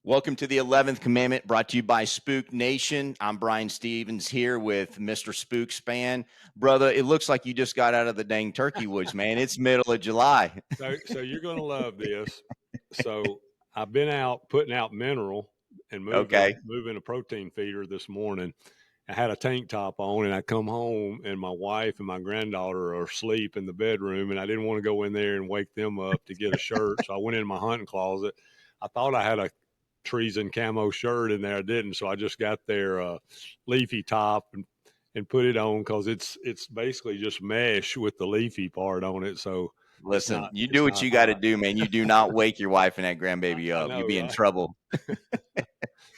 Welcome to the 11th Commandment, brought to you by Spook Nation. I'm Brian Stevens here with Mr. Spook Spann. Brother, it looks like you just got out of the dang turkey woods, man. It's middle of July. So you're going to love this. So I've been out putting out mineral and Okay. moving a protein feeder this morning. I had a tank top on, and I come home, and my wife and my granddaughter are asleep in the bedroom, and I didn't want to go in there and wake them up to get a shirt. So I went in my hunting closet. I thought I had a trees and camo shirt in there. I didn't. So I just got their leafy top and put it on because it's basically just mesh with the leafy part on it. So Listen, you it's do what not you got to hot. do, man. You do not wake your wife and that grandbaby I up. You'd know, be in right? trouble.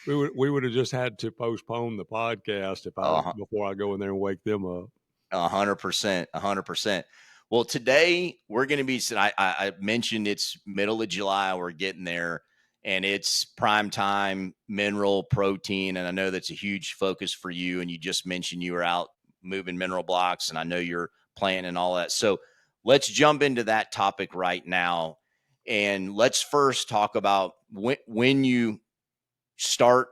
We would have just had to postpone the podcast Uh, before I go in there and wake them up. 100%, 100%. Well, today we're going to be, I mentioned it's middle of July. We're getting there, and it's prime time mineral protein. And I know that's a huge focus for you. And you just mentioned you were out moving mineral blocks, and I know you're planting all that. So let's jump into that topic right now. And let's first talk about when you start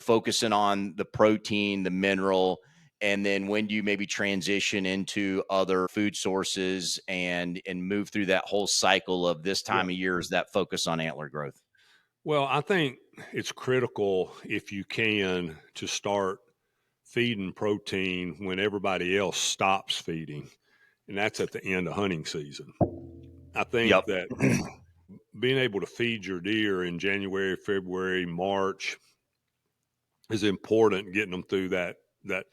focusing on the protein, the mineral, and then when do you maybe transition into other food sources and move through that whole cycle of this Yeah. time of year is that focus on antler growth? Well, I think it's critical if you can to start feeding protein when everybody else stops feeding, and that's at the end of hunting season. I think Yep. that being able to feed your deer in January, February, March is important, getting them through that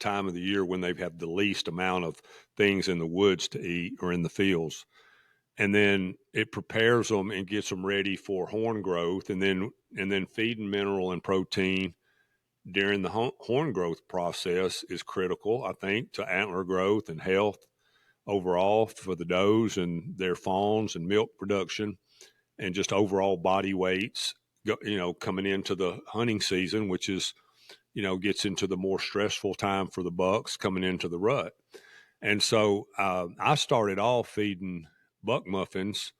time of the year when they've had the least amount of things in the woods to eat or in the fields. And then it prepares them and gets them ready for horn growth, and then feeding mineral and protein during the horn growth process is critical, I think, to antler growth and health overall for the does and their fawns and milk production and just overall body weights, coming into the hunting season, which is, gets into the more stressful time for the bucks coming into the rut. And so I started off feeding Buck Muffins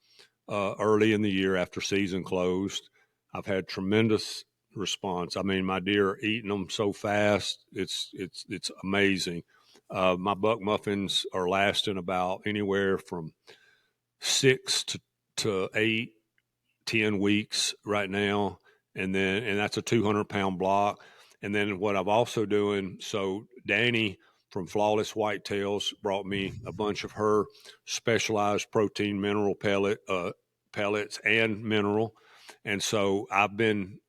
early in the year after season closed. I've had tremendous response. I mean, my deer are eating them so fast. It's amazing. My Buck Muffins are lasting about anywhere from 6 to 8, 10 weeks right now. And that's a 200-pound block. And then what I've also doing, so Danny from Flawless Whitetails brought me a bunch of her specialized protein mineral pellets and mineral. And so I've been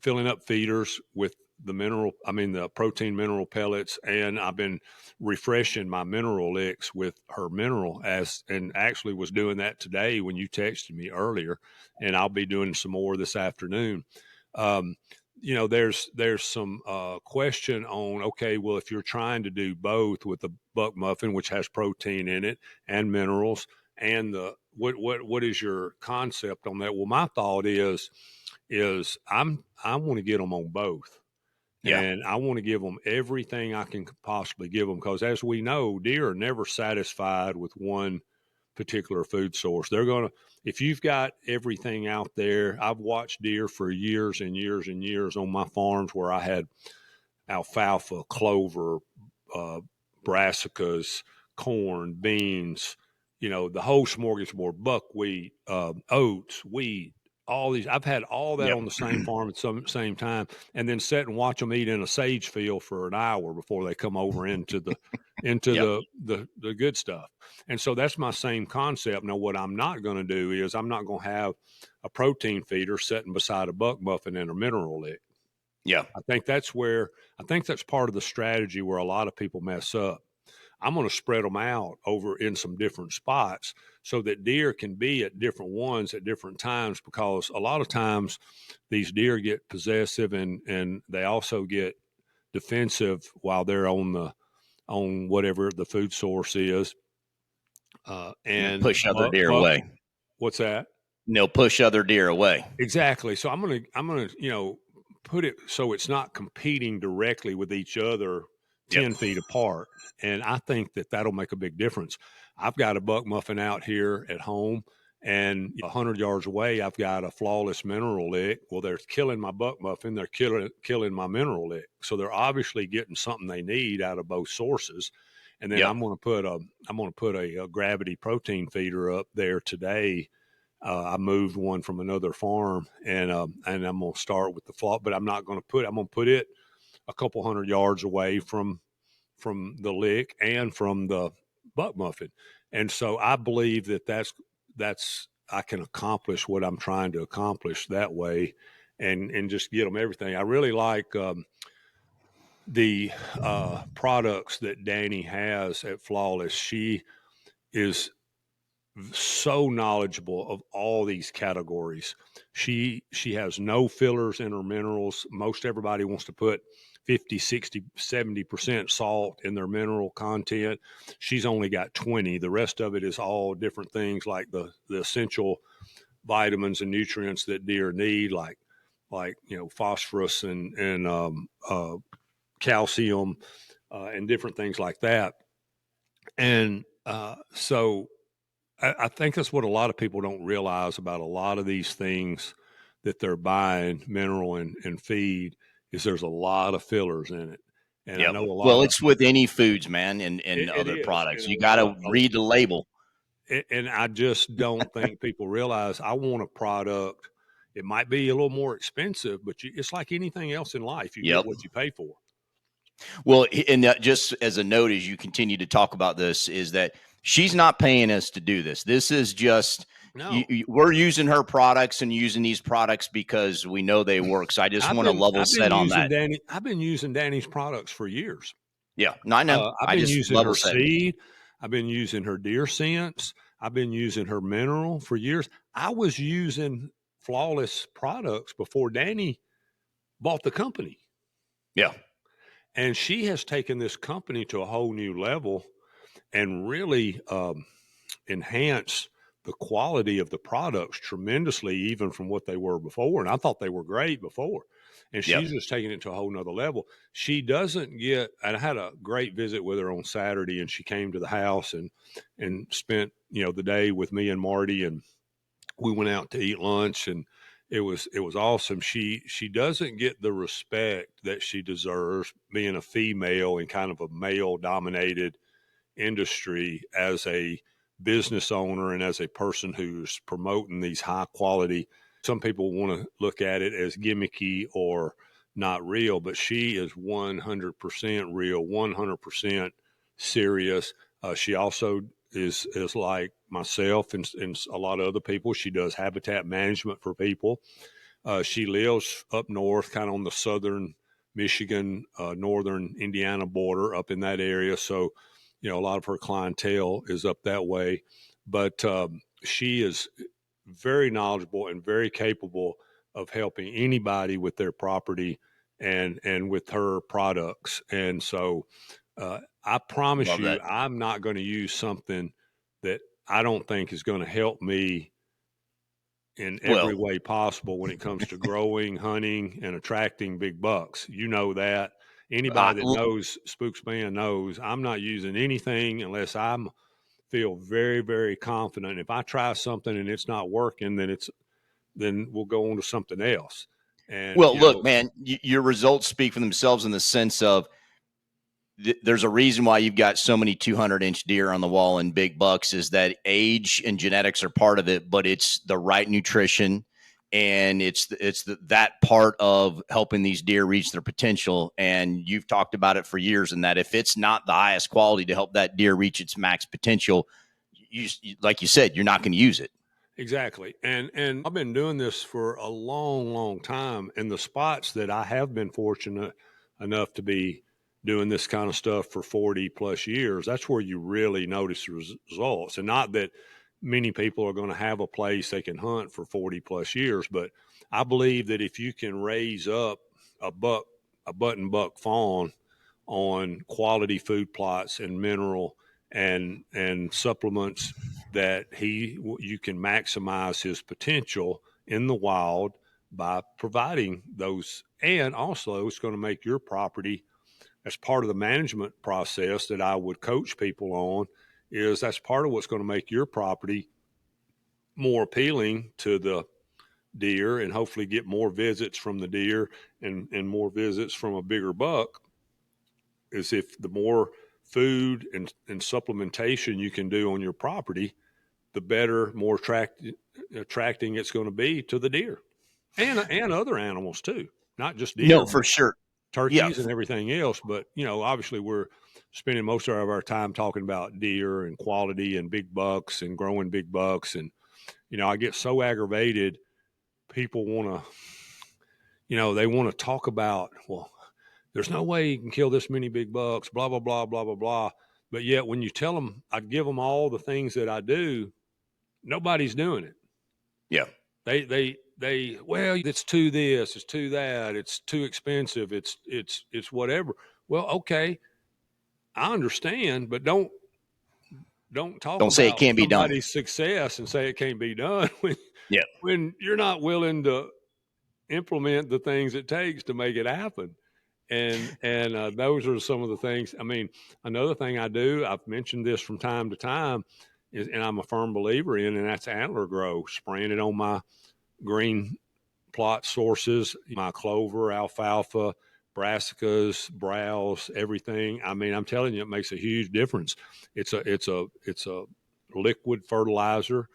filling up feeders with the protein mineral pellets, and I've been refreshing my mineral licks with her mineral and actually was doing that today when you texted me earlier, and I'll be doing some more this afternoon. There's some question on, okay, well, if you're trying to do both with the Buck Muffin, which has protein in it and minerals, and what is your concept on that? Well, my thought is I want to get them on both. Yeah. And I want to give them everything I can possibly give them, because as we know, deer are never satisfied with one particular food source. They're going to, if you've got everything out there, I've watched deer for years and years and years on my farms where I had alfalfa, clover, brassicas, corn, beans, the whole smorgasbord, buckwheat, oats, wheat, all these. I've had all that Yep. on the same farm at some same time, and then sit and watch them eat in a sage field for an hour before they come over into the Yep. the good stuff. And so that's my same concept. Now, what I'm not going to do is I'm not going to have a protein feeder sitting beside a buck muffin and a mineral lick. Yeah. I think that's part of the strategy where a lot of people mess up. I'm going to spread them out over in some different spots so that deer can be at different ones at different times, because a lot of times these deer get possessive and they also get defensive while they're on whatever the food source is. And And push other deer away. what's that? And they'll push other deer away. Exactly. So I'm gonna put it so it's not competing directly with each other 10 Yep. feet apart. And I think that'll make a big difference. I've got a buck muffin out here at home, And 100 yards away, I've got a flawless mineral lick. Well, they're killing my buck muffin. They're killing my mineral lick. So they're obviously getting something they need out of both sources. And then I'm going to put a gravity protein feeder up there today. I moved one from another farm, and I'm going to start with the flaw, but I'm going to put it a couple 100 yards away from the lick and from the buck muffin. And so I believe that's I can accomplish what I'm trying to accomplish that way, and just get them everything. I really like the products that Danny has at Flawless. She is so knowledgeable of all these categories. She has no fillers in her minerals. Most everybody wants to put 50, 60, 70% salt in their mineral content. She's only got 20. The rest of it is all different things like the essential vitamins and nutrients that deer need, like phosphorus and calcium and different things like that. And so I think that's what a lot of people don't realize about a lot of these things that they're buying, mineral and feed, is there's a lot of fillers in it. And I Yep. know a lot Well, of it's with any foods, man, and it other is, products. and You got to read the label. and I just don't think people realize I want a product. It might be a little more expensive, but it's like anything else in life. You get Yep. what you pay for. Well, and just as a note, as you continue to talk about this, is that she's not paying us to do this. This is just No, we're using her products and using these products because we know they work. So I just want to level set on that. I've been using Danny's products for years. Yeah, no, I know. I've I been just using level her set. seed. I've been using her deer scents. I've been using her mineral for years. I was using Flawless products before Danny bought the company. Yeah, And she has taken this company to a whole new level and really enhanced the quality of the products tremendously, even from what they were before. And I thought they were great before. And yep. she's just taking it to a whole nother level. She doesn't get, and I had a great visit with her on Saturday, and she came to the house and spent, the day with me and Marty, and we went out to eat lunch, and it was awesome. She doesn't get the respect that she deserves, being a female in kind of a male dominated industry, as a business owner and as a person who's promoting these high quality. Some people want to look at it as gimmicky or not real, but she is 100% real, 100% serious. She also is like myself and a lot of other people. She does habitat management for people. She lives up north, kind of on the southern Michigan, northern Indiana border, up in that area. So, a lot of her clientele is up that way. But she is very knowledgeable and very capable of helping anybody with their property and with her products. And so I promise Love you, that. I'm not going to use something that I don't think is going to help me in every Well, way possible when it comes to growing, hunting, and attracting big bucks. You know that. Anybody that knows Spook Spann knows I'm not using anything unless I'm feel very, very confident. If I try something and it's not working, then we'll go on to something else. And well, look, man, your results speak for themselves in the sense of there's a reason why you've got so many 200-inch deer on the wall and big bucks, is that age and genetics are part of it, but it's the right nutrition, and it's that part of helping these deer reach their potential. And you've talked about it for years, and that if it's not the highest quality to help that deer reach its max potential, you like you said, you're not going to use it. exactly. And I've been doing this for a long, long time. And the spots that I have been fortunate enough to be doing this kind of stuff for 40 plus years, that's where you really notice the results. And not that many people are going to have a place they can hunt for 40 plus years, but I believe that if you can raise up a button buck fawn on quality food plots and mineral and supplements, that you can maximize his potential in the wild by providing those. And also it's going to make your property, as part of the management process that I would coach people on, is that's part of what's going to make your property more appealing to the deer and hopefully get more visits from the deer and more visits from a bigger buck is if the more food and supplementation you can do on your property, the better, more attracting it's going to be to the deer and other animals too, not just deer, No, for but sure. Yeah. turkeys and everything else. But, obviously we're spending most of our time talking about deer and quality and big bucks and growing big bucks. And, I get so aggravated. People want to, they want to talk about, well, there's no way you can kill this many big bucks, blah, blah, blah, blah, blah, blah. But yet when you tell them I'd give them all the things that I do, nobody's doing it. Yeah. Well, it's too this, it's too that, it's too expensive, it's whatever. Well, okay, I understand, but don't talk Don't say it about can't be done. somebody's success and say it can't be done Yeah. when you're not willing to implement the things it takes to make it happen. And those are some of the things. I mean, another thing I do, I've mentioned this from time to time, is, and I'm a firm believer in, and that's antler grow, spraying it on my green plot sources, my clover, alfalfa, brassicas, browse, everything. I mean, I'm telling you, it makes a huge difference. It's a liquid fertilizer.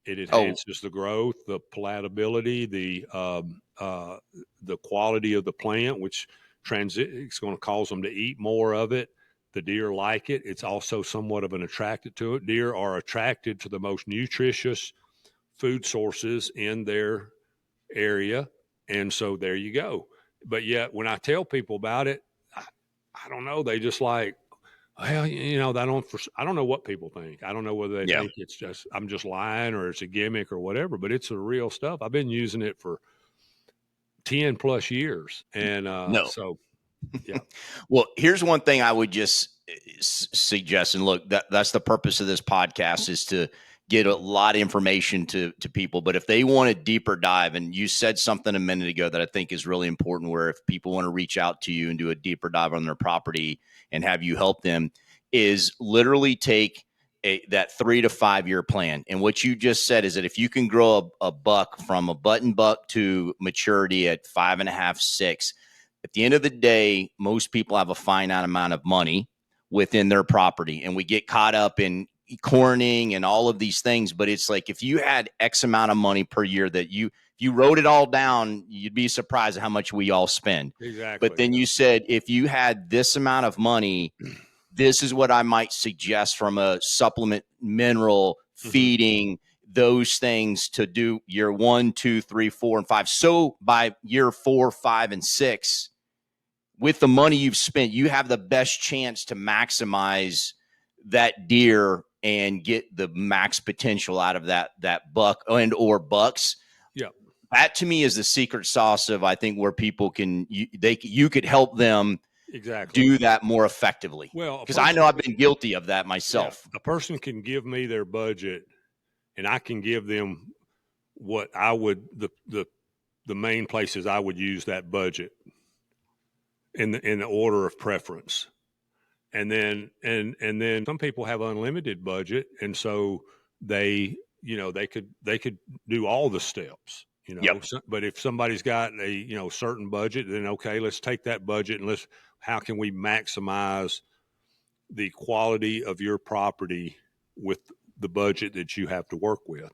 It enhances the growth, the palatability, the quality of the plant, which it's going to cause them to eat more of it. The deer like it. It's also somewhat of an attracted to it. Deer are attracted to the most nutritious food sources in their area. And so there you go. But yet when I tell people about it, I don't know. They just like, well, I don't know what people think. I don't know whether they Yeah. think I'm just lying or it's a gimmick or whatever, but it's the real stuff. I've been using it for 10 plus years. And No. so, yeah. Well, here's one thing I would just suggest, and look, that's the purpose of this podcast, is to get a lot of information to people. But if they want a deeper dive, and you said something a minute ago that I think is really important, where if people want to reach out to you and do a deeper dive on their property and have you help them, is literally take that 3 to 5 year plan. And what you just said is that if you can grow a buck from a button buck to maturity at 5.5, 6, at the end of the day, most people have a finite amount of money within their property, and we get caught up in corning and all of these things. But it's like, if you had X amount of money per year that if you wrote it all down, you'd be surprised at how much we all spend. Exactly. But then you said, if you had this amount of money, this is what I might suggest from a supplement, mineral, feeding, those things to do year 1, 2, 3, 4, and 5. So by year 4, 5, and 6, with the money you've spent, you have the best chance to maximize that deer and get the max potential out of that buck and or bucks. Yeah. That to me is the secret sauce of, I think, where people you could help them exactly do that more effectively. Well, because I know I've been guilty of that myself. Yeah, a person can give me their budget and I can give them what I would, the main places I would use that budget in the order of preference. And then some people have unlimited budget. And so they could do all the steps, Yep. but if somebody's got a, certain budget, then okay, let's take that budget and how can we maximize the quality of your property with the budget that you have to work with.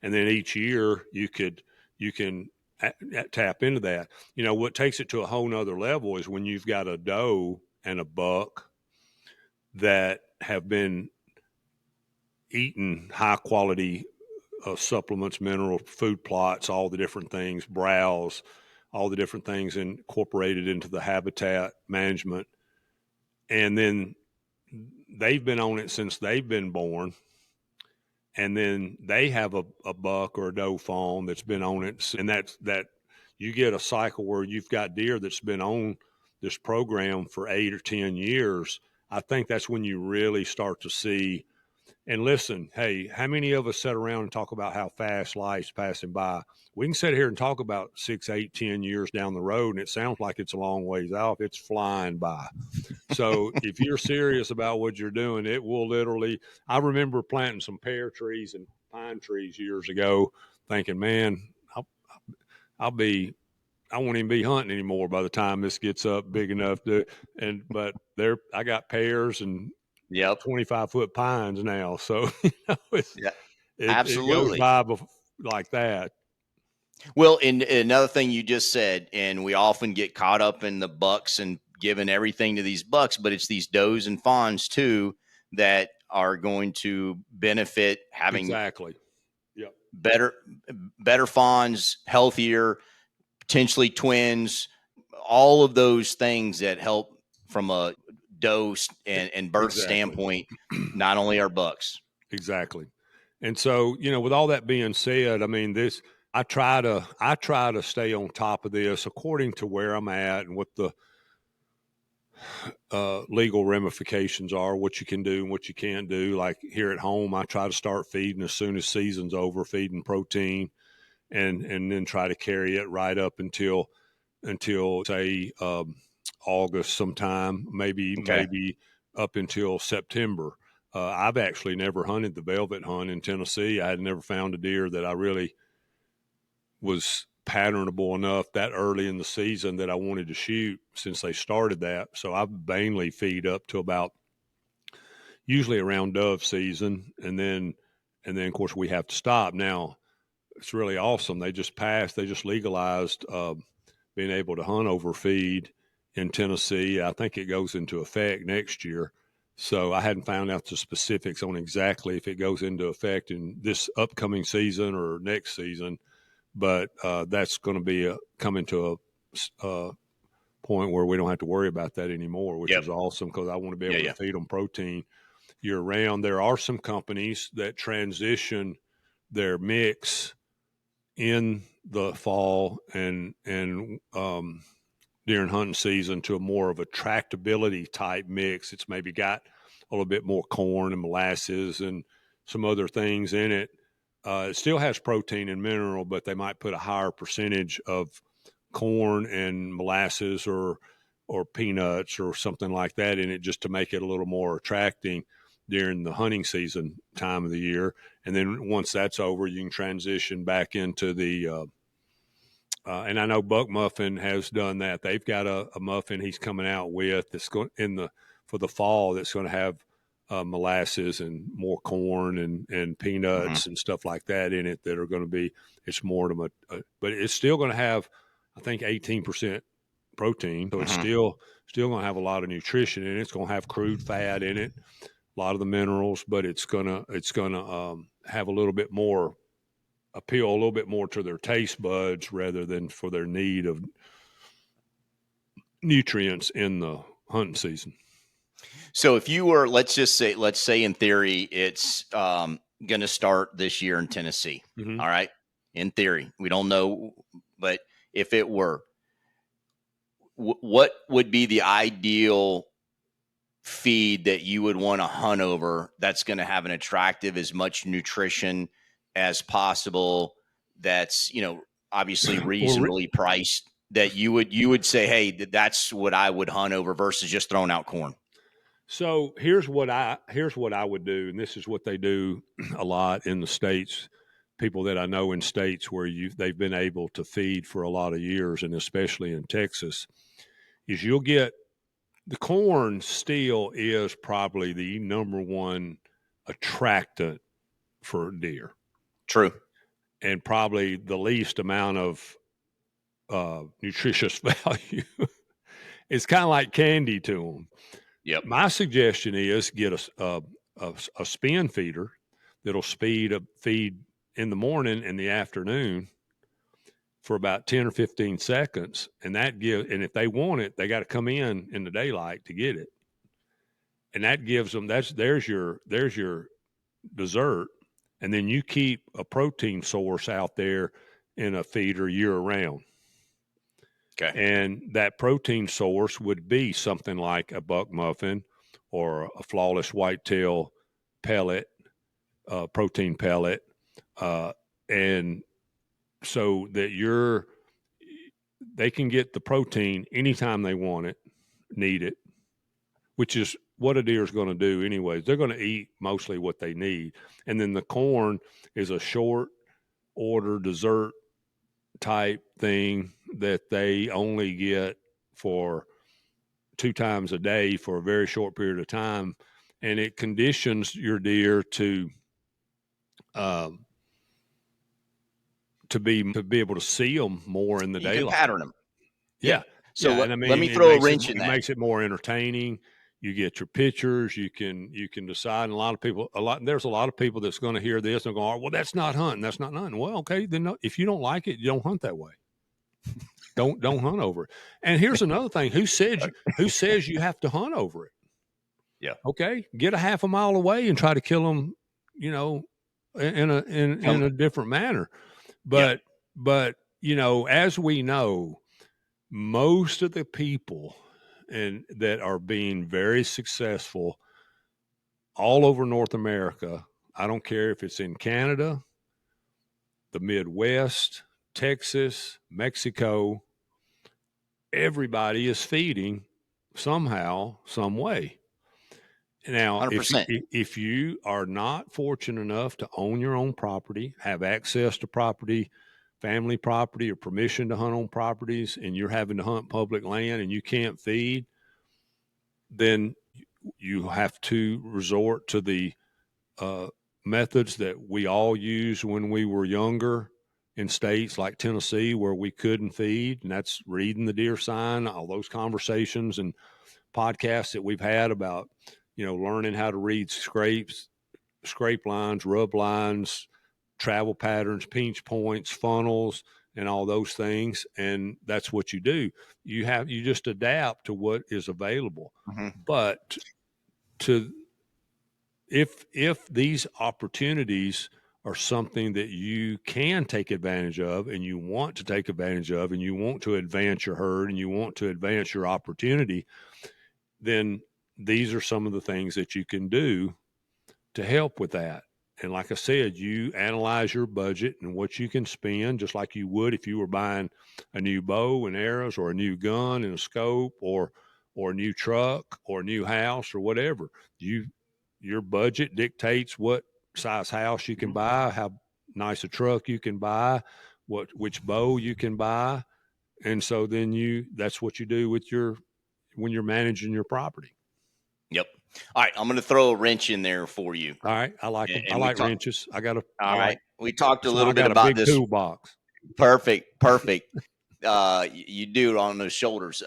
And then each year you can tap into that. What takes it to a whole nother level is when you've got a doe and a buck that have been eating high quality supplements, mineral food plots, all the different things, browse, all the different things incorporated into the habitat management. And then they've been on it since they've been born. And then they have a buck or a doe fawn that's been on it. And that you get a cycle where you've got deer that's been on this program for 8 or 10 years. I think that's when you really start to see. And listen, hey, how many of us sit around and talk about how fast life's passing by? We can sit here and talk about 6, 8, 10 years down the road, and it sounds like it's a long ways off. It's flying by. So if you're serious about what you're doing, it will literally. I remember planting some pear trees and pine trees years ago, thinking, man, I'll be I won't even be hunting anymore by the time this gets up big enough to. But I got pears and Yep. 25-foot pines now, so Yeah. it goes Absolutely. by like that. Well, and another thing you just said, and we often get caught up in the bucks and giving everything to these bucks, but it's these does and fawns too that are going to benefit having Exactly. Yep. better better fawns, healthier, potentially twins, all of those things that help from a dose and birth Exactly. standpoint, not only our bucks. Exactly. And so, with all that being said, I mean, I try to stay on top of this according to where I'm at and what the legal ramifications are, what you can do and what you can't do. Like here at home, I try to start feeding as soon as season's over, feeding protein, and then try to carry it right up until say August sometime, Okay. maybe up until September. I've actually never hunted the velvet hunt in Tennessee. I had never found a deer that I really was patternable enough that early in the season that I wanted to shoot since they started that. So I mainly feed up to about usually around dove season, and then of course we have to stop. Now it's really awesome. They just legalized being able to hunt over feed in Tennessee. I think it goes into effect next year. So I hadn't found out the specifics on exactly if it goes into effect in this upcoming season or next season, but that's going to be coming to a point where we don't have to worry about that anymore, which Yep. is awesome because I want to be Yeah. able to Yeah. feed them protein year round. There are some companies that transition their mix in the fall and during hunting season to a more of a tractability type mix. It's maybe got a little bit more corn and molasses and some other things in it. It still has protein and mineral, but they might put a higher percentage of corn and molasses or peanuts or something like that in it just to make it a little more attracting during the hunting season time of the year. And then once that's over, you can transition back into the and I know Buck Muffin has done that. They've got a muffin he's coming out with that's going for the fall that's going to have molasses and more corn and Mm-hmm. peanuts and stuff like that in it that are going to be. It's more to but it's still going to have I think 18% protein, so it's Mm-hmm. still going to have a lot of nutrition in it. It's going to have crude fat in it, a lot of the minerals, but it's gonna have a little bit more appeal a little bit more to their taste buds rather than for their need of nutrients in the hunting season. So if you were, let's say in theory, it's going to start this year in Tennessee. Mm-hmm. All right. In theory, we don't know, but if it were, what would be the ideal feed that you would want to hunt over that's going to have an attractive as much nutrition as possible, that's obviously Well, reasonably priced, that you would say, hey, that's what I would hunt over versus just throwing out corn? so here's what I would do, and this is what they do a lot in the states. People that I know in states where they've been able to feed for a lot of years, and especially in Texas, is you'll get the corn still is probably the number one attractant for deer, True. and probably the least amount of nutritious value. It's kind of like candy to them. Yep. My suggestion is get a spin feeder that'll feed in the morning and the afternoon for about 10 or 15 seconds. And and if they want it, they got to come in the daylight to get it. And that gives them, there's your dessert. And then you keep a protein source out there in a feeder year round. Okay. And that protein source would be something like a buck muffin or a flawless whitetail pellet, protein pellet, and so that they can get the protein anytime they want it, need it, which what a deer's going to do anyways. They're going to eat mostly what they need. And then the corn is a short order dessert type thing that they only get for 2 times a day for a very short period of time. And it conditions your deer to be able to see them more in the You can daylight. pattern them. Yeah. So Yeah. And I let mean, me throw a wrench in it that. makes it more entertaining. You get your pictures, you can decide. And there's a lot of people that's going to hear this and go, oh, well, that's not hunting. That's not hunting. Well, okay. Then if you don't like it, you don't hunt that way. Don't hunt over it. And here's another thing. Who says you have to hunt over it? Yeah. Okay. Get a half a mile away and try to kill them, in a different manner. Yep. But as we know, most of the people that are being very successful all over North America, I don't care if it's in Canada, the Midwest, Texas, Mexico, everybody is feeding somehow, some way. Now, 100%. if you are not fortunate enough to own your own property, have access to property, family property, or permission to hunt on properties, and you're having to hunt public land and you can't feed, then you have to resort to the methods that we all used when we were younger in states like Tennessee where we couldn't feed, and that's reading the deer sign, all those conversations and podcasts that we've had about, learning how to read scrape lines, rub lines, travel patterns, pinch points, funnels, and all those things. And that's what you do. You just adapt to what is available. Mm-hmm. But if these opportunities are something that you can take advantage of and you want to take advantage of and you want to advance your herd and you want to advance your opportunity, then these are some of the things that you can do to help with that. And like I said, you analyze your budget and what you can spend, just like you would if you were buying a new bow and arrows or a new gun and a scope or a new truck or a new house or whatever. Your budget dictates what size house you can buy, how nice a truck you can buy, which bow you can buy. And so then that's what you do when you're managing your property. Yep. All right. I'm going to throw a wrench in there for you. All right. I like them. I And like wrenches. all right. We talked a That's why little I bit got a about big this. toolbox. Perfect. You do on those shoulders.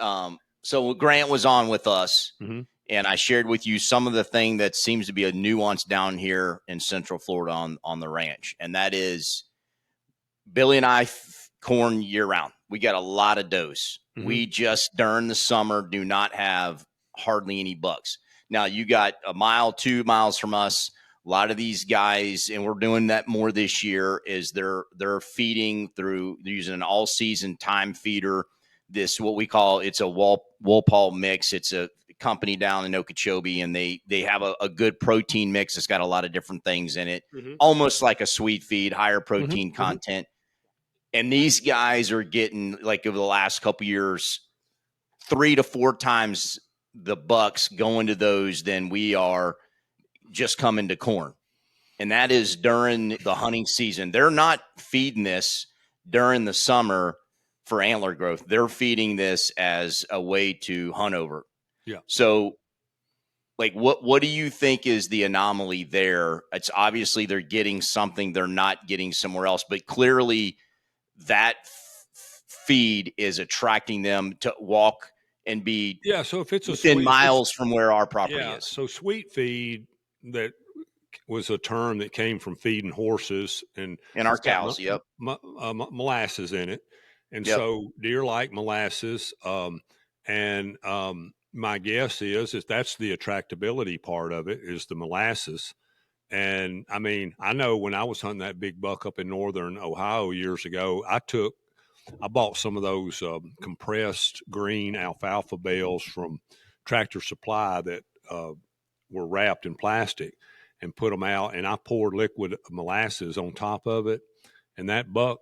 So Grant was on with us, Mm-hmm. and I shared with you some of the thing that seems to be a nuance down here in Central Florida on the ranch, and that is Billy and I corn year round. We got a lot of does. Mm-hmm. We just during the summer do not have hardly any bucks. Now you got a mile, 2 miles from us. A lot of these guys, and we're doing that more this year, is they're feeding through using an all season time feeder. This what we call it's a Walpole mix. It's a company down in Okeechobee, and they have a good protein mix. It's got a lot of different things in it, almost like a sweet feed, higher protein content. And these guys are getting, like, over the last couple years, 3 to 4 times the bucks going to those than we are just coming to corn. And that is during the hunting season. They're not feeding this during the summer for antler growth. They're feeding this as a way to hunt over. Yeah. So, like, what do you think is the anomaly there? It's obviously they're getting something they're not getting somewhere else, but clearly that feed is attracting them to walk and be So if it's within miles from where our property is. So sweet feed, that was a term that came from feeding horses, and And our it's got cows, yep. molasses in it. And Yep. so deer like molasses. My guess is that's the attractability part of it, is the molasses. And I mean, I know when I was hunting that big buck up in northern Ohio years ago, I bought some of those compressed green alfalfa bales from Tractor Supply that were wrapped in plastic, and put them out, and I poured liquid molasses on top of it. And that buck,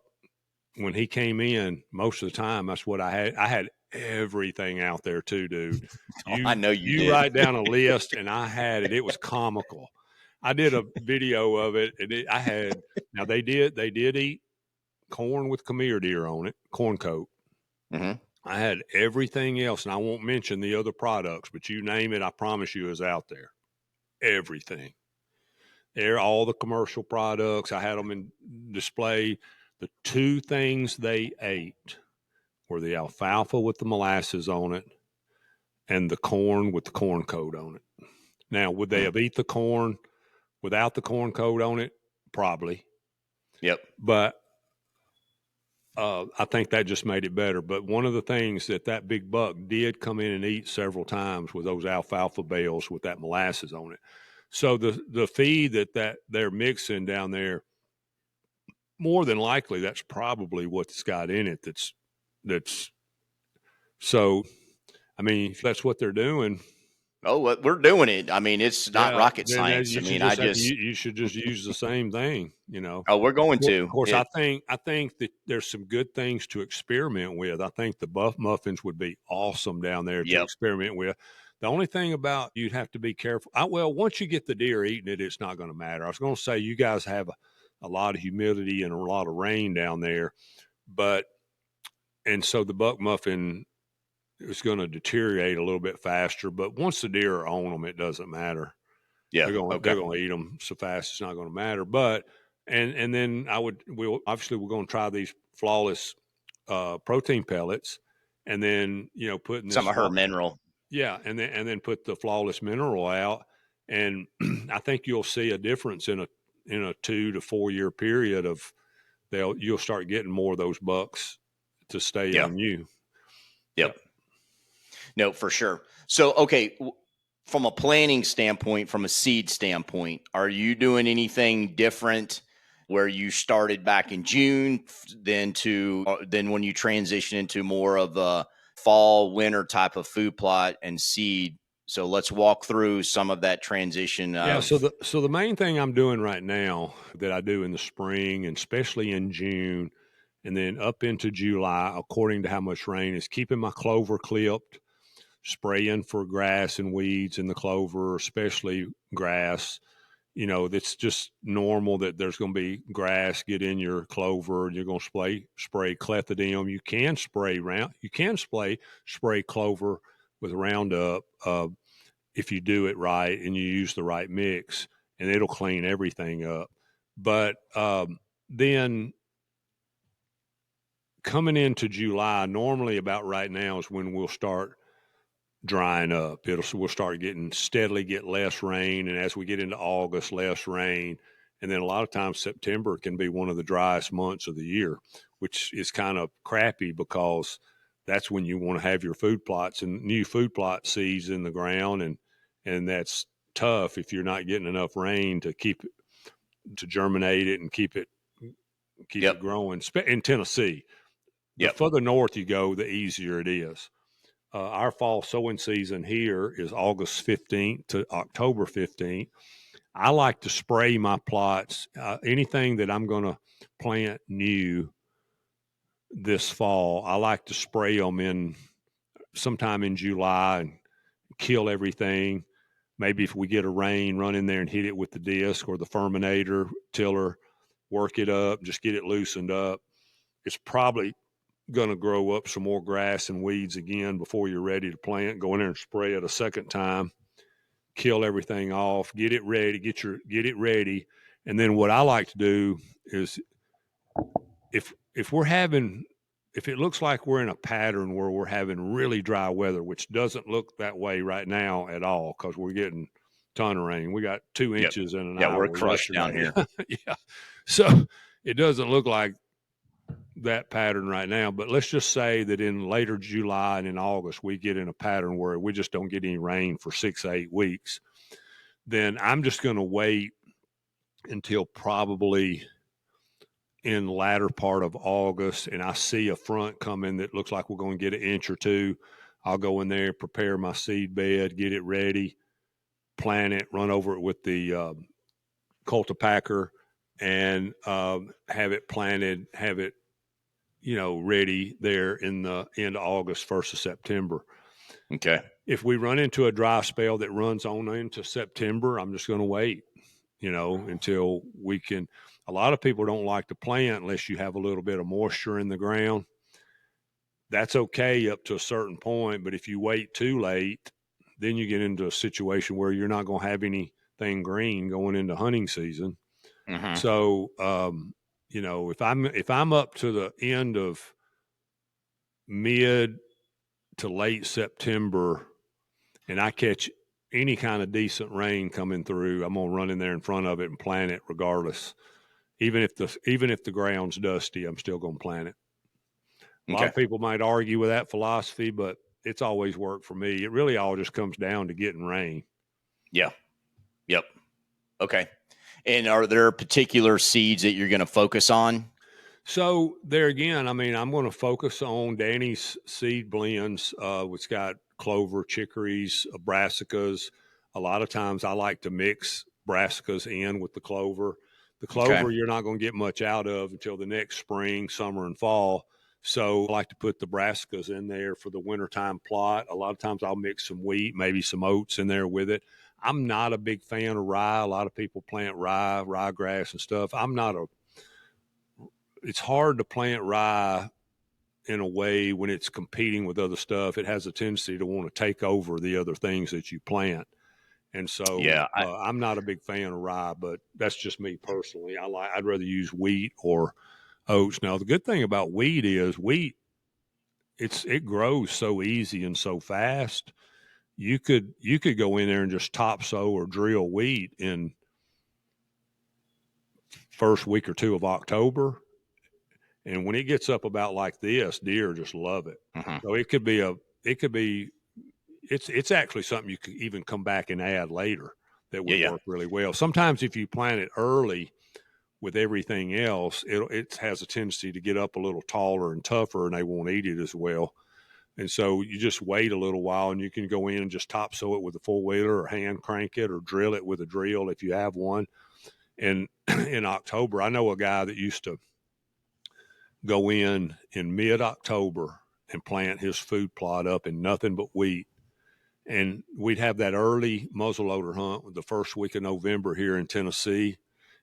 when he came in, most of the time, that's what I had. I had everything out there too, dude. Oh, I know you You did. write down a list, and I had it. It was comical. I did a video of it, and I had. Now they did eat corn with come here deer on it, corn coat. Mm-hmm. I had everything else, and I won't mention the other products, but you name it, I promise you, is out there. Everything. There, all the commercial products. I had them in display. The two things they ate were the alfalfa with the molasses on it and the corn with the corn coat on it. Now, would they have eat the corn without the corn coat on it? Probably. Yep. But I think that just made it better. But one of the things that big buck did come in and eat several times was those alfalfa bales with that molasses on it. So the feed that they're mixing down there, more than likely, that's probably what's got in it. That's so. I mean, if that's what they're doing, Oh, we're doing it. I mean, it's not yeah, rocket then science. I mean, I just, you should just use the same thing. oh, we're going Of to course, it. I think that there's some good things to experiment with. I think the Buck Muffins would be awesome down there to Yep. experiment with. The only thing about you'd have to be careful. Well, once you get the deer eating it, it's not going to matter. I was going to say you guys have a lot of humidity and a lot of rain down there, but and so the Buck Muffin is going to deteriorate a little bit faster. But once the deer are on them, it doesn't matter. Yeah. They're Okay. going to eat them so fast it's not going to matter. But and then we're going to try these flawless protein pellets, and then putting Some this of her mineral. yeah, and then put the flawless mineral out, and I think you'll see a difference in a 2 to 4 year period of you'll start getting more of those bucks to stay Yeah. on you. Yep. No, for sure. So, okay, from a planning standpoint, from a seed standpoint, are you doing anything different where you started back in June, then when you transition into more of a fall winter type of food plot and seed? So let's walk through some of that transition Yeah, so of the main thing I'm doing right now that I do in the spring and especially in June and then up into July, according to how much rain, is keeping my clover clipped, spraying for grass and weeds in the clover, especially grass. That's just normal that there's going to be grass get in your clover. You're going to spray clethodim. You can spray clover with Roundup. If you do it right and you use the right mix, and it'll clean everything up. But then coming into July, normally about right now is when we'll start drying up. We'll start steadily get less rain, and as we get into August, less rain, and then a lot of times September can be one of the driest months of the year, which is kind of crappy because that's when you want to have your food plots and new food plot seeds in the ground, and that's tough if you're not getting enough rain to germinate it and keep it yep, growing. In Tennessee, the yep. further north you go, the easier it is. Our fall sowing season here is August 15th to October 15th. I like to spray my plots. Anything that I'm going to plant new this fall, I like to spray them in sometime in July and kill everything. Maybe if we get a rain, run in there and hit it with the disc or the ferminator tiller, work it up, just get it loosened up. It's probably going to grow up some more grass and weeds again before you're ready to plant. Go in there and spray it a second time, kill everything off, get it ready, get it ready. And then what I like to do is if we're having if it looks like we're in a pattern where we're having really dry weather, which doesn't look that way right now at all because we're getting a ton of rain. We got 2 Yep. inches in an Yeah, we're hour crushed down yesterday. here. Yeah. So it doesn't look like that pattern right now, but let's just say that in later July and in August, we get in a pattern where we just don't get any rain for 6 8 weeks. Then I'm just going to wait until probably in the latter part of August, and I see a front coming that looks like we're going to get an inch or two. I'll go in there, prepare my seed bed, get it ready, plant it, run over it with the cultipacker, and have it planted, have it ready there in the end of August, 1st of September. Okay. If we run into a dry spell that runs on into September, I'm just going to wait, until we can. A lot of people don't like to plant unless you have a little bit of moisture in the ground. That's okay up to a certain point, but if you wait too late, then you get into a situation where you're not going to have anything green going into hunting season. Mm-hmm. So, if I'm up to the end of mid to late September and I catch any kind of decent rain coming through, I'm gonna run in there in front of it and plant it regardless. Even if the ground's dusty, I'm still gonna plant it. A lot Okay. of people might argue with that philosophy, but it's always worked for me. It really all just comes down to getting rain. Yeah. Yep. Okay. And are there particular seeds that you're going to focus on? So there again, I'm going to focus on Danny's seed blends, which got clover, chicories, brassicas. A lot of times I like to mix brassicas in with the clover. The Okay. clover you're not going to get much out of until the next spring, summer, and fall. So I like to put the brassicas in there for the wintertime plot. A lot of times I'll mix some wheat, maybe some oats in there with it. I'm not a big fan of rye. A lot of people plant ryegrass and stuff. It's hard to plant rye in a way when it's competing with other stuff. It has a tendency to want to take over the other things that you plant. And so Yeah. I'm not a big fan of rye, but that's just me personally. I'd rather use wheat or oats. Now, the good thing about wheat is it grows so easy and so fast. You could go in there and just topsoil or drill wheat in first week or two of October. And when it gets up about like this, deer just love it. Mm-hmm. So it's actually something you could even come back and add later that Yeah. would Yeah. work really well. Sometimes if you plant it early with everything else, it has a tendency to get up a little taller and tougher, and they won't eat it as well. And so you just wait a little while, and you can go in and just topsoil it with a 4-wheeler or hand crank it or drill it with a drill if you have one. And in October, I know a guy that used to go in mid-October and plant his food plot up in nothing but wheat. And we'd have that early muzzleloader hunt the first week of November here in Tennessee.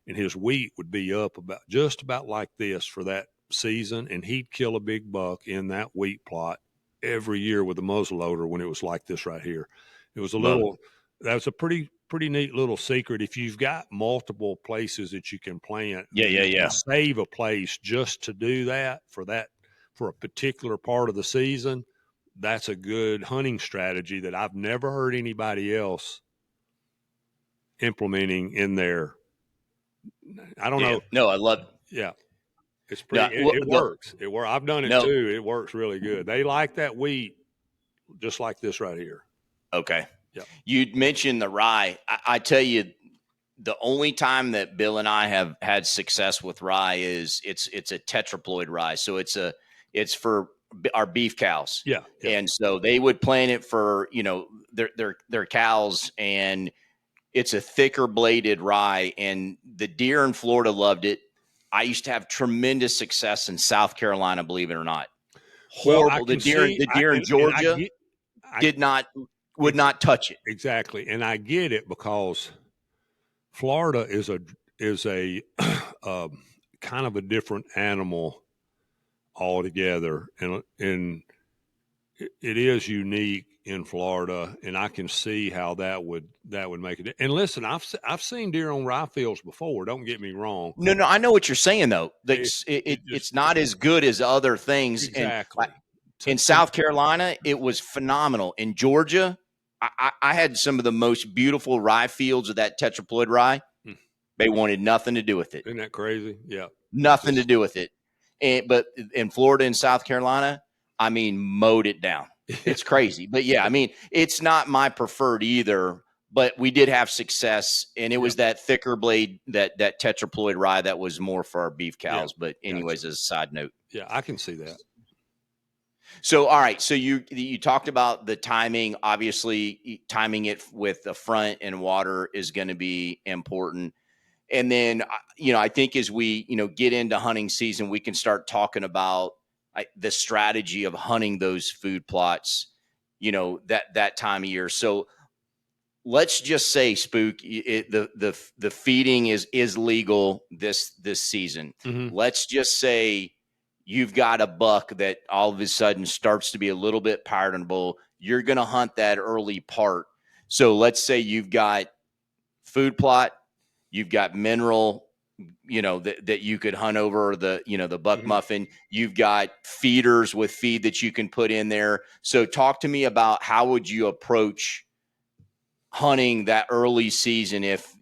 And his wheat would be up just about like this for that season. And he'd kill a big buck in that wheat plot every year with a muzzleloader when it was like this right here. It was Love it. that was a pretty neat little secret. If you've got multiple places that you can plant Yeah. Yeah. and Yeah. save a place just to do that for a particular part of the season, that's a good hunting strategy that I've never heard anybody else implementing in there. I don't Yeah. know. No, I love it. Yeah, it's No, it works. It works. I've done it no. too. It works really good. They like that wheat just like this right here. Okay. Yeah. You'd mentioned the rye. I tell you, the only time that Bill and I have had success with rye is it's a tetraploid rye. So it's for our beef cows. Yeah. Yeah. And so they would plant it for, their cows, and it's a thicker bladed rye, and the deer in Florida loved it. I used to have tremendous success in South Carolina, believe it or not. Well, I Horrible. can see, The deer in and I Georgia get, I did not would ex- not touch it. exactly, and I get it because Florida is a kind of a different animal altogether, and it is unique in Florida, and I can see how that would make it. And listen, I've seen deer on rye fields before. Don't get me wrong. No, I know what you're saying though. Like, It just it's not as good as other things. And like exactly. in South Carolina, it was phenomenal. In Georgia, I had some of the most beautiful rye fields of that tetraploid rye. Hmm. They wanted nothing to do with it. Isn't that crazy? Yeah. Nothing to do with it. But in Florida and South Carolina, I mean, mowed it down. It's crazy. But yeah, I mean, it's not my preferred either. But we did have success, and it was that thicker blade, that tetraploid rye that was more for our beef Yeah. cows. But anyways, Gotcha. as a side note. Yeah, I can see that. So, all right. So you talked about the timing. Obviously, timing it with the front and water is going to be important. And then, I think as we, get into hunting season, we can start talking about the strategy of hunting those food plots, that time of year. So let's just say, Spook, the feeding is legal this season. Mm-hmm. Let's just say you've got a buck that all of a sudden starts to be a little bit pardonable. You're going to hunt that early part. So let's say you've got food plot, you've got mineral, that you could hunt over, the buck Mm-hmm. muffin. You've got feeders with feed that you can put in there. So talk to me about how would you approach hunting that early season if,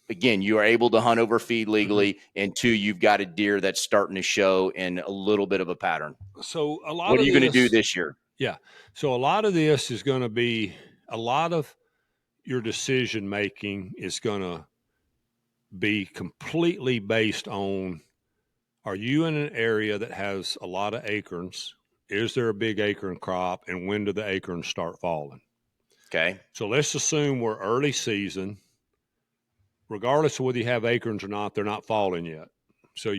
again, you are able to hunt over feed legally, Mm-hmm. and two, you've got a deer that's starting to show in a little bit of a pattern. So a lot What are of you going to do this, this year? yeah. So a lot of this is going to be a lot of your decision making is going to be completely based on, are you in an area that has a lot of acorns? Is there a big acorn crop? And when do the acorns start falling? Okay. So let's assume we're early season. Regardless of whether you have acorns or not, they're not falling yet. So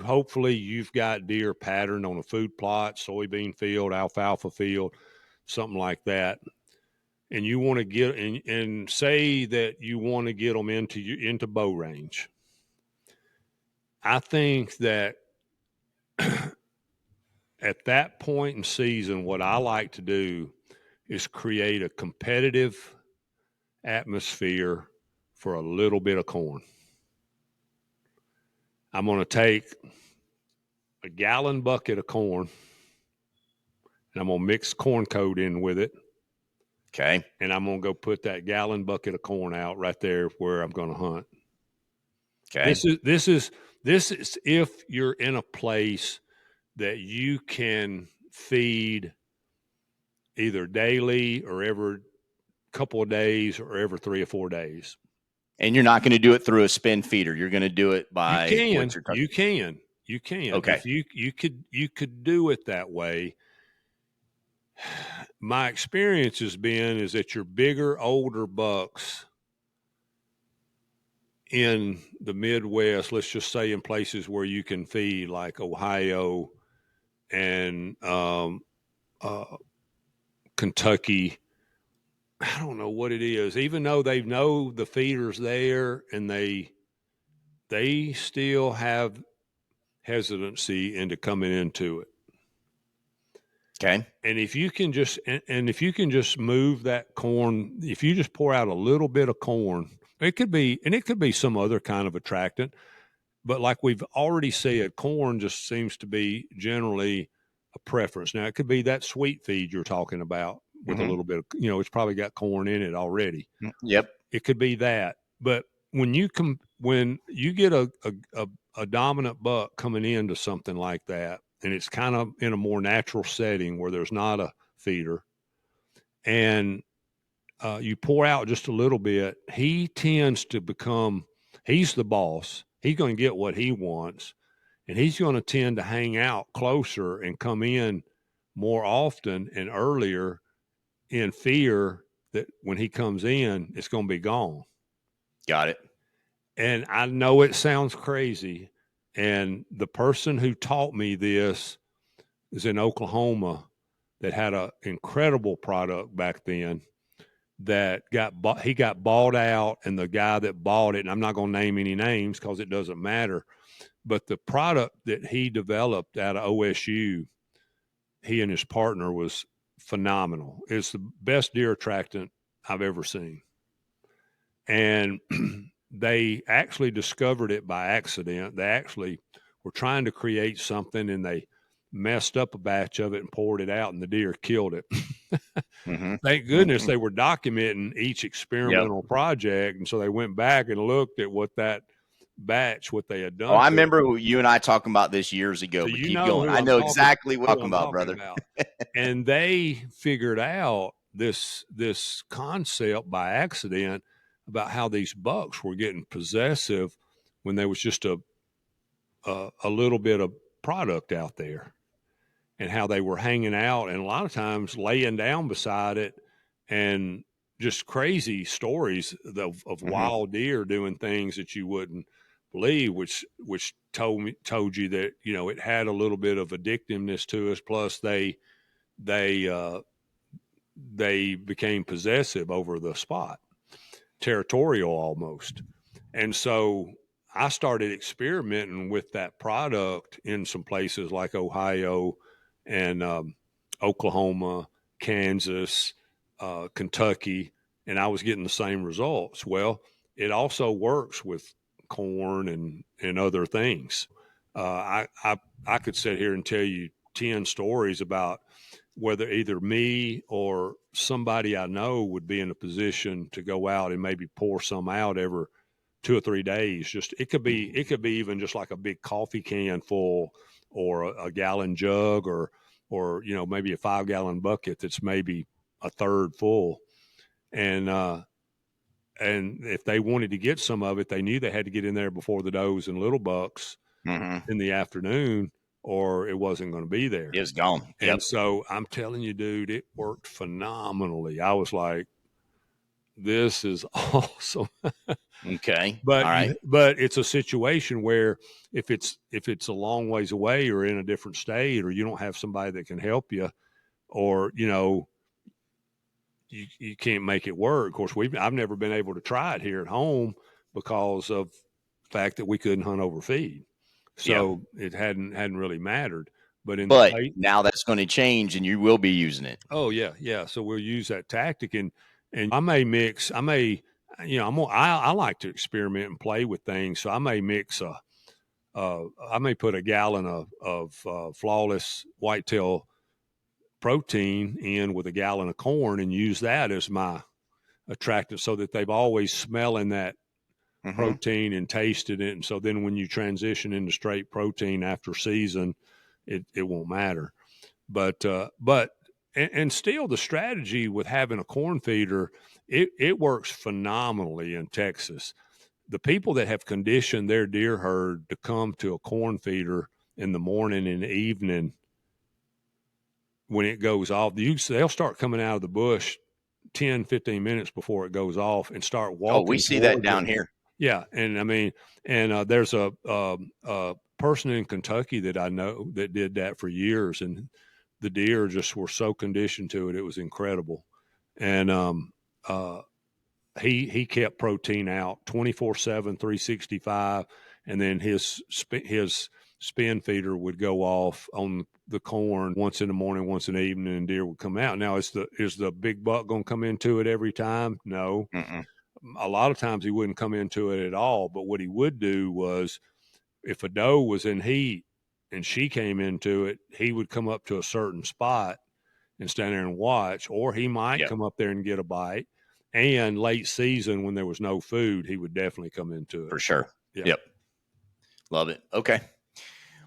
hopefully you've got deer patterned on a food plot, soybean field, alfalfa field, something like that. And you want to get and say that you want to get them into bow range. I think that at that point in season, what I like to do is create a competitive atmosphere for a little bit of corn. I'm going to take a gallon bucket of corn and I'm going to mix corn coat in with it. Okay. And I'm going to go put that gallon bucket of corn out right there where I'm going to hunt. Okay. This is if you're in a place that you can feed either daily or every couple of days or every 3 or 4 days. And you're not going to do it through a spin feeder. You're going to do it by what you're talking. You can. Okay. If you could do it that way. My experience has been is that your bigger, older bucks in the Midwest, let's just say in places where you can feed like Ohio and Kentucky, I don't know what it is. Even though they know the feeders there, and they still have hesitancy into coming into it. Okay. And if you can just if you can just move that corn, if you just pour out a little bit of corn, it could be some other kind of attractant, but like we've already said, corn just seems to be generally a preference. Now it could be that sweet feed you're talking about with a Mm-hmm. little bit of, it's probably got corn in it already. Yep. It could be that, but when you get a dominant buck coming into something like that, and it's kind of in a more natural setting where there's not a feeder, and you pour out just a little bit, he tends to become, he's the boss. He's going to get what he wants, and he's going to tend to hang out closer and come in more often and earlier in fear that when he comes in, it's going to be gone. Got it. And I know it sounds crazy. And the person who taught me this is in Oklahoma that had an incredible product back then that he got bought out, and the guy that bought it, and I'm not going to name any names because it doesn't matter, but the product that he developed out of OSU, he and his partner, was phenomenal. It's the best deer attractant I've ever seen. And they actually discovered it by accident. They actually were trying to create something, and they messed up a batch of it and poured it out, and the deer killed it. Mm-hmm. Thank goodness they were documenting each Yep. experimental project, and so they went back and looked at what they had Oh, done I to it. remember you and I talking about this years ago, So but you keep know going. I know exactly what you're talking about, brother. about. And they figured out this concept by accident about how these bucks were getting possessive when there was just a little bit of product out there, and how they were hanging out and a lot of times laying down beside it, and just crazy stories of Mm-hmm. wild deer doing things that you wouldn't believe, which told you that, you know, it had a little bit of addictiveness to us. Plus they they became possessive over the spot, territorial almost. And so I started experimenting with that product in some places like Ohio and Oklahoma, Kansas, Kentucky, and I was getting the same results. Well, it also works with corn and other things. I could sit here and tell you 10 stories about whether either me or somebody I know would be in a position to go out and maybe pour some out every 2 or 3 days. Just it could be even just like a big coffee can full, or a gallon jug, or you know, maybe a 5 gallon bucket that's maybe a third full. And if they wanted to get some of it, they knew they had to get in there before the does and little bucks Mm-hmm. in the afternoon, or it wasn't going to be there. It's gone. And Yep. so I'm telling you, dude, it worked phenomenally. I was like, this is awesome. Okay. But All right. but it's a situation where if it's a long ways away, or in a different state, or you don't have somebody that can help you, or you know, you can't make it work. Of course, I've never been able to try it here at home because of the fact that we couldn't hunt over feed. Yeah. So it hadn't really mattered. But in the But state, now that's going to change and you will be using it. oh yeah, yeah. So we'll use that tactic, and I may mix. I may, you know, I like to experiment and play with things. So I may mix I may put a gallon of flawless whitetail protein in with a gallon of corn and use that as my attractant, so that they've always smelling that Mm-hmm. protein and tasted it. And so then when you transition into straight protein after season, it won't matter. But and still the strategy with having a corn feeder, it works phenomenally in Texas. The people that have conditioned their deer herd to come to a corn feeder in the morning and evening when it goes off, they'll start coming out of the bush 10-15 minutes before it goes off and start Oh, we walking see that towards it. down here. Yeah, and I mean, and there's a person in Kentucky that I know that did that for years, and the deer just were so conditioned to it; it was incredible. And uh, he kept protein out 24/7, 365, and then his spin feeder would go off on the corn once in the morning, once in the evening, and deer would come out. Now, is the big buck going to come into it every time? No. Mm-mm. A lot of times he wouldn't come into it at all. But what he would do was, if a doe was in heat and she came into it, he would come up to a certain spot and stand there and watch, or he might Yeah, come up there and get a bite. And late season, when there was no food, he would definitely come into it. for sure. Yeah. Yep. Love it. Okay.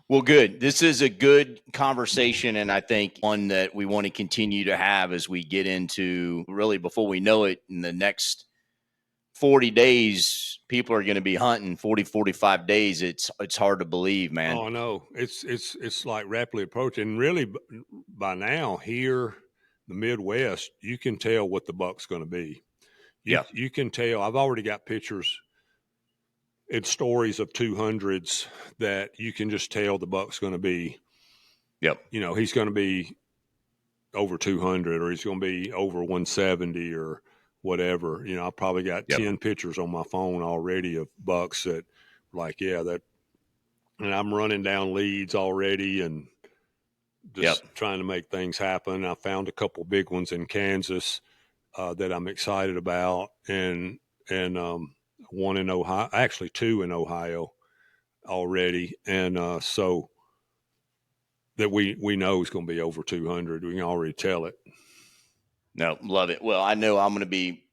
Well, good. This is a good conversation, and I think one that we want to continue to have as we get into, really, before we know it, in the next 40 days, people are going to be hunting 40, 45 days. It's hard to believe, man. Oh no, it's like rapidly approaching. And really, by now here, the Midwest, you can tell what the buck's going to be. Yeah. You can tell. I've already got pictures and stories of 200s that you can just tell the buck's going to be. Yep. You know, he's going to be over 200, or he's going to be over 170, or whatever. You know, I probably got Yep. 10 pictures on my phone already of bucks that, like, yeah, that. And I'm running down leads already and Yep. just trying to make things happen. I found a couple big ones in Kansas that I'm excited about, and one in Ohio, actually two in Ohio already, and so that we know is going to be over 200. We can already tell it. No, love it. Well, I know I'm going to be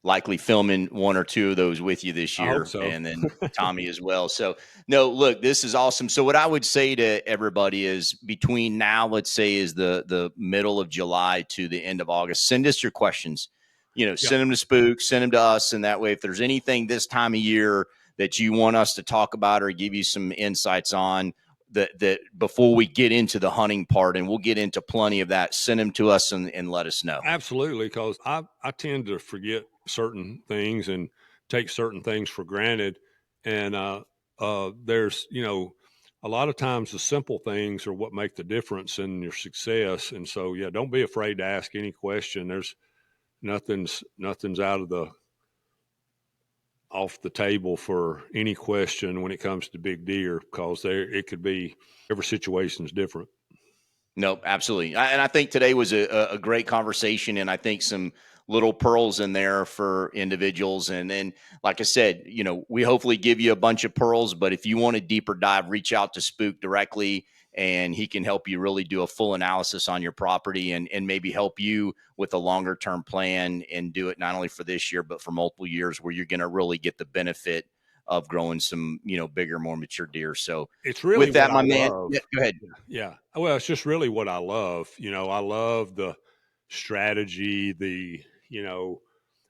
likely filming one or two of those with you this I hope year, so. and then Tommy as well. So, no, look, this is awesome. So, what I would say to everybody is, between now, let's say, is the middle of July to the end of August, send us your questions. You know, Yeah, send them to Spook, send them to us, and that way, if there's anything this time of year that you want us to talk about or give you some insights on, that before we get into the hunting part, and we'll get into plenty of that, send them to us and let us know. absolutely. Because I tend to forget certain things and take certain things for granted, and there's, a lot of times the simple things are what make the difference in your success. And so, yeah, don't be afraid to ask any question. There's nothing's out of the off the table for any question when it comes to big deer, because it could be, every situation is different. Nope, absolutely. And I think today was a great conversation, and I think some little pearls in there for individuals. And then, like I said, we hopefully give you a bunch of pearls, but if you want a deeper dive, reach out to Spook directly, and he can help you really do a full analysis on your property and maybe help you with a longer term plan and do it not only for this year, but for multiple years where you're going to really get the benefit of growing some, bigger, more mature deer. So It's really with what that, I my man, love. yeah, go ahead. Yeah. Well, it's just really what I love. I love the strategy,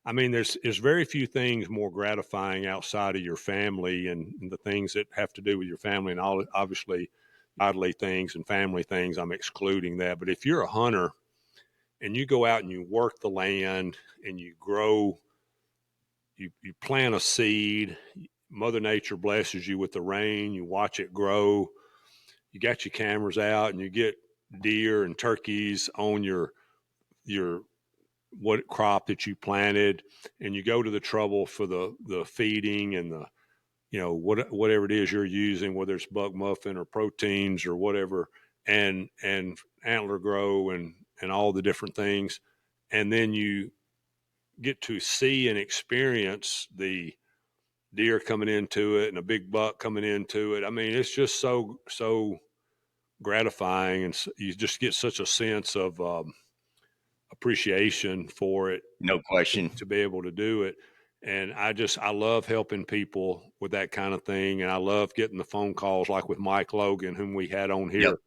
I mean, there's very few things more gratifying outside of your family and the things that have to do with your family, and all, obviously godly things and family things. I'm excluding that. But if you're a hunter and you go out and you work the land and you grow, you plant a seed, Mother Nature blesses you with the rain, you watch it grow, you got your cameras out and you get deer and turkeys on your what crop that you planted, and you go to the trouble for the feeding and the whatever it is you're using, whether it's Buck Muffin or proteins or whatever, and Antler grow and all the different things, and then you get to see and experience the deer coming into it and a big buck coming into it. I mean, it's just so gratifying, and you just get such a sense of appreciation for it No question. to be able to do it. And I love helping people with that kind of thing. And I love getting the phone calls like with Mike Logan, whom we had on Yep. here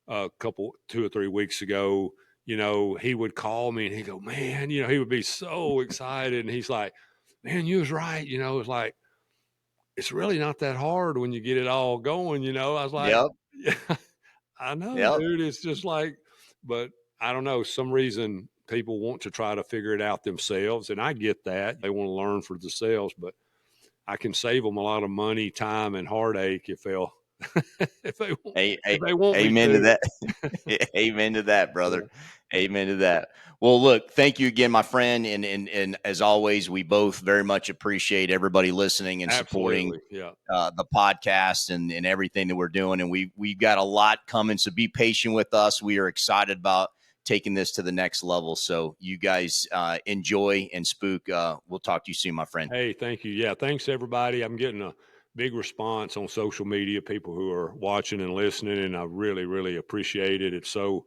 a couple, 2 or 3 weeks ago. He would call me and he'd go, man, he would be so excited. And he's like, man, you was right. It's like, it's really not that hard when you get it all going. I was like, Yep. yeah, I know, Yep. dude. It's just like, but I don't know. Some reason people want to try to figure it out themselves, and I get that they want to learn for themselves. But I can save them a lot of money, time, and heartache if they'll if they want, if they want me Amen to to. that. Amen to that, brother. Yeah, Amen to that. Well, look, thank you again, my friend. And as always, we both very much appreciate everybody listening and supporting absolutely. Yeah. the podcast and everything that we're doing. And we've got a lot coming. So be patient with us. We are excited about taking this to the next level. So you guys enjoy, and Spook. We'll talk to you soon, my friend. Hey, thank you. Yeah, thanks everybody. I'm getting a big response on social media, people who are watching and listening, and I really, really appreciate it. It's so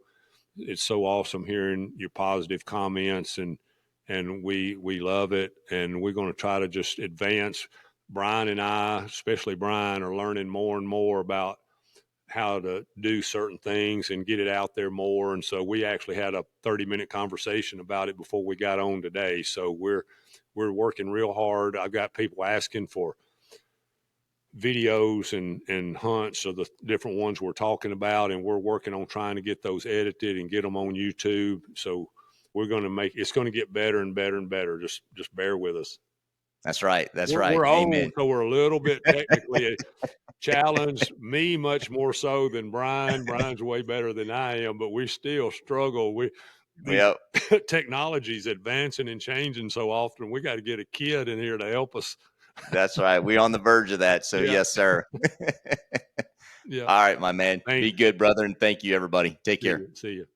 awesome hearing your positive comments, and we love it, and we're going to try to just advance. Brian and I, especially Brian, are learning more and more about how to do certain things and get it out there more. And so we actually had a 30-minute conversation about it before we got on today. So we're working real hard. I've got people asking for videos and hunts of the different ones we're talking about, and we're working on trying to get those edited and get them on YouTube. So we're going to it's going to get better and better and better. Just bear with us. That's right. That's right. We're old, Amen. so we're a little bit technically challenged, me much more so than Brian. Brian's way better than I am, but we still struggle. These Yep. technologies advancing and changing so often. We got to get a kid in here to help us. That's right. We're on the verge of that. So Yeah, yes, sir. yeah. All right, my man. Thank Be you. good, brother. And thank you, everybody. Take See care. you. See you.